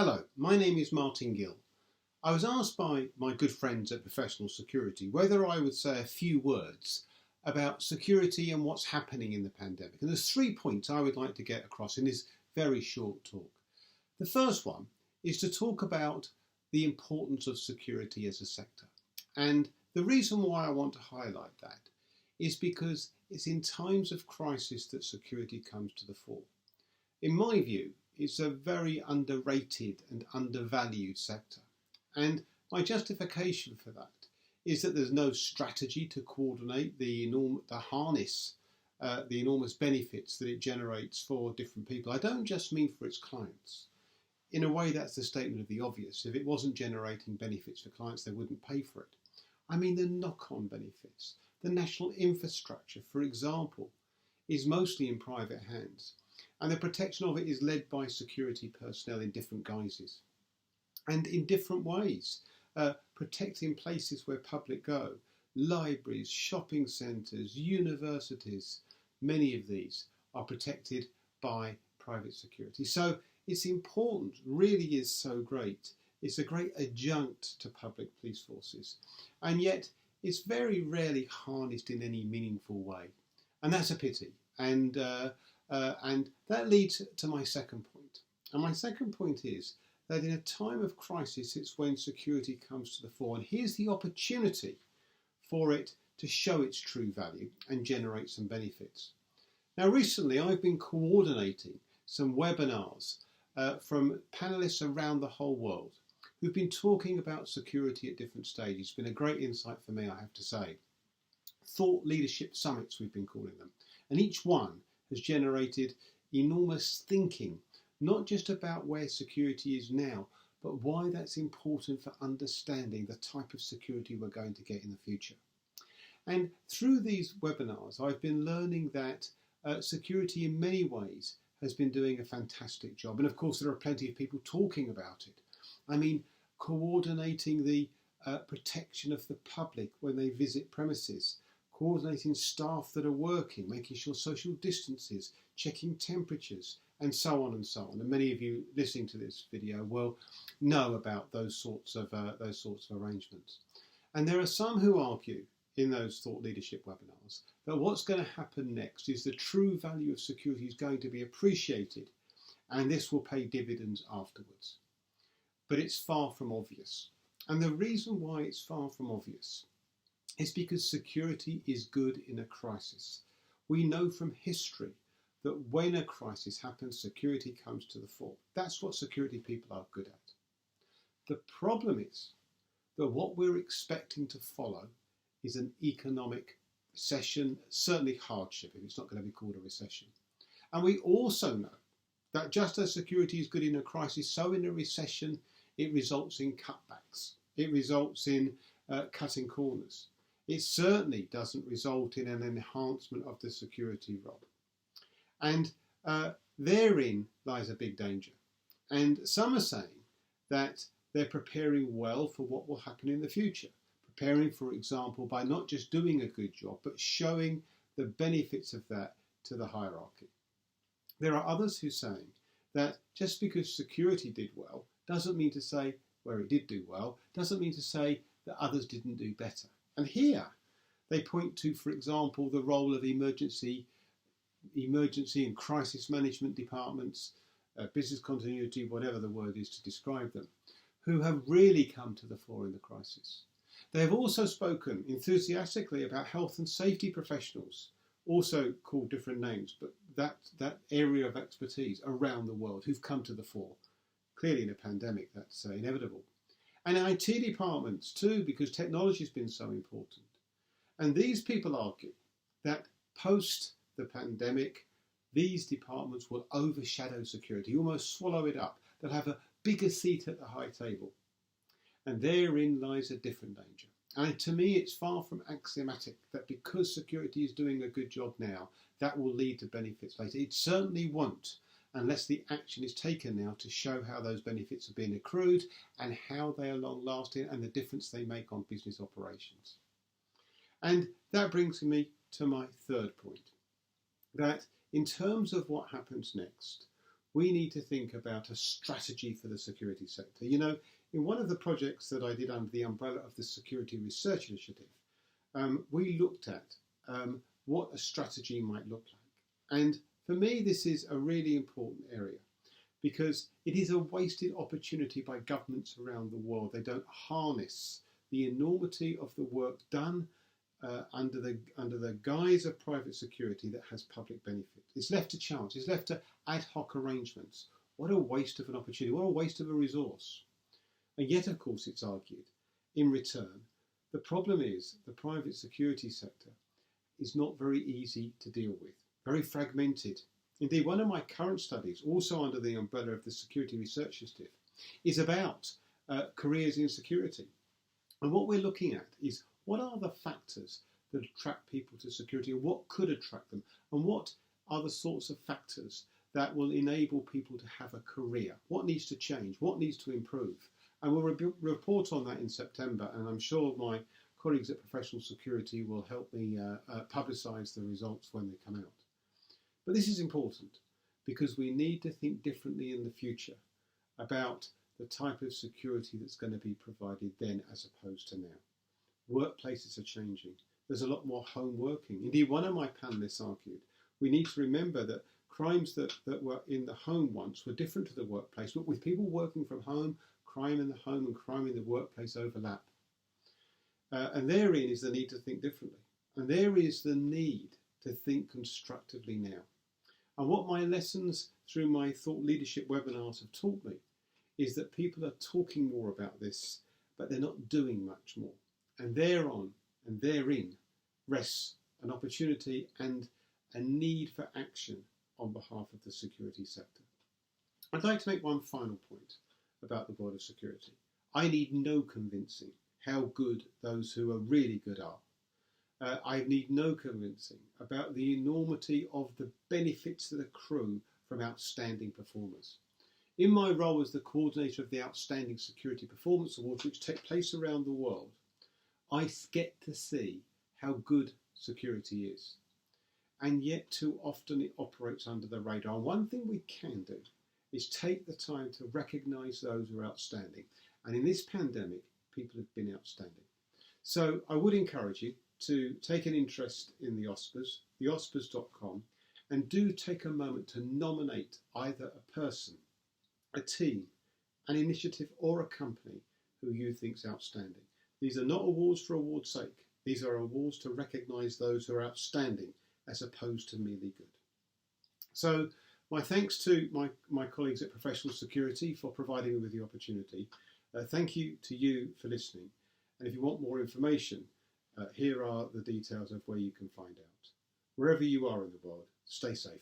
Hello, my name is Martin Gill. I was asked by my good friends at Professional Security whether I would say a few words about security and what's happening in the pandemic. And there's 3 points I would like to get across in this very short talk. The first one is to talk about the importance of security as a sector. And the reason why I want to highlight that is because it's in times of crisis that security comes to the fore. In my view, it's a very underrated and undervalued sector. And my justification for that is that there's no strategy to coordinate the enormous benefits that it generates for different people. I don't just mean for its clients. In a way, that's the statement of the obvious. If it wasn't generating benefits for clients, they wouldn't pay for it. I mean the knock-on benefits. The national infrastructure, for example, is mostly in private hands. And the protection of it is led by security personnel in different guises and in different ways, protecting places where public go, libraries, shopping centres, universities. Many of these are protected by private security. So it's important, really is so great. It's a great adjunct to public police forces, and yet it's very rarely harnessed in any meaningful way. And that's a pity. And that leads to my second point. And my second point is that in a time of crisis, it's when security comes to the fore. And here's the opportunity for it to show its true value and generate some benefits. Now, recently, I've been coordinating some webinars from panelists around the whole world who've been talking about security at different stages. It's been a great insight for me, I have to say. Thought leadership summits, we've been calling them. And each one has generated enormous thinking, not just about where security is now, but why that's important for understanding the type of security we're going to get in the future. And through these webinars, I've been learning that security in many ways has been doing a fantastic job. And of course, there are plenty of people talking about it. I mean, coordinating the protection of the public when they visit premises, coordinating staff that are working, making sure social distances, checking temperatures, and so on and so on. And many of you listening to this video will know about those sorts of arrangements. And there are some who argue in those thought leadership webinars that what's going to happen next is the true value of security is going to be appreciated, and this will pay dividends afterwards. But it's far from obvious. And the reason why it's far from obvious is because security is good in a crisis. We know from history that when a crisis happens, security comes to the fore. That's what security people are good at. The problem is that what we're expecting to follow is an economic recession, certainly hardship, if it's not going to be called a recession. And we also know that just as security is good in a crisis, so in a recession, it results in cutbacks. It results in cutting corners. It certainly doesn't result in an enhancement of the security role. And therein lies a big danger. And some are saying that they're preparing well for what will happen in the future. Preparing, for example, by not just doing a good job, but showing the benefits of that to the hierarchy. There are others who are saying that just because security did well, doesn't mean to say, where it did do well, doesn't mean to say that others didn't do better. And here they point to, for example, the role of emergency and crisis management departments, business continuity, whatever the word is to describe them, who have really come to the fore in the crisis. They have also spoken enthusiastically about health and safety professionals, also called different names, but that area of expertise around the world who've come to the fore. Clearly in a pandemic, that's inevitable. And IT departments too, because technology has been so important. And these people argue that post the pandemic, these departments will overshadow security, almost swallow it up. They'll have a bigger seat at the high table. And therein lies a different danger. And to me, it's far from axiomatic that because security is doing a good job now, that will lead to benefits later. It certainly won't, unless the action is taken now to show how those benefits are being accrued and how they are long lasting and the difference they make on business operations. And that brings me to my third point, that in terms of what happens next, we need to think about a strategy for the security sector. You know, in one of the projects that I did under the umbrella of the Security Research Initiative, we looked at what a strategy might look like. And for me, this is a really important area because it is a wasted opportunity by governments around the world. They don't harness the enormity of the work done under the guise of private security that has public benefit. It's left to chance. It's left to ad hoc arrangements. What a waste of an opportunity. What a waste of a resource. And yet, of course, it's argued, in return, the problem is the private security sector is not very easy to deal with, very fragmented. Indeed, one of my current studies, also under the umbrella of the Security Research Initiative, is about careers in security. And what we're looking at is what are the factors that attract people to security and what could attract them, and what are the sorts of factors that will enable people to have a career. What needs to change? What needs to improve? And we'll report on that in September, and I'm sure my colleagues at Professional Security will help me publicise the results when they come out. But this is important because we need to think differently in the future about the type of security that's going to be provided then as opposed to now. Workplaces are changing. There's a lot more home working. Indeed, one of my panellists argued we need to remember that crimes that were in the home once were different to the workplace, but with people working from home, crime in the home and crime in the workplace overlap. And therein is the need to think differently. And there is the need to think constructively now. And what my lessons through my thought leadership webinars have taught me is that people are talking more about this, but they're not doing much more. And thereon and therein rests an opportunity and a need for action on behalf of the security sector. I'd like to make one final point about the world of security. I need no convincing how good those who are really good are. I need no convincing about the enormity of the benefits that accrue from outstanding performers. In my role as the coordinator of the Outstanding Security Performance Awards, which take place around the world, I get to see how good security is. And yet too often it operates under the radar. And one thing we can do is take the time to recognise those who are outstanding. And in this pandemic, people have been outstanding. So I would encourage you to take an interest in the Oscars, theoscars.com, and do take a moment to nominate either a person, a team, an initiative or a company who you think is outstanding. These are not awards for awards' sake. These are awards to recognise those who are outstanding as opposed to merely good. So my thanks to my colleagues at Professional Security for providing me with the opportunity. Thank you to you for listening. And if you want more information, here are the details of where you can find out. Wherever you are in the world, stay safe.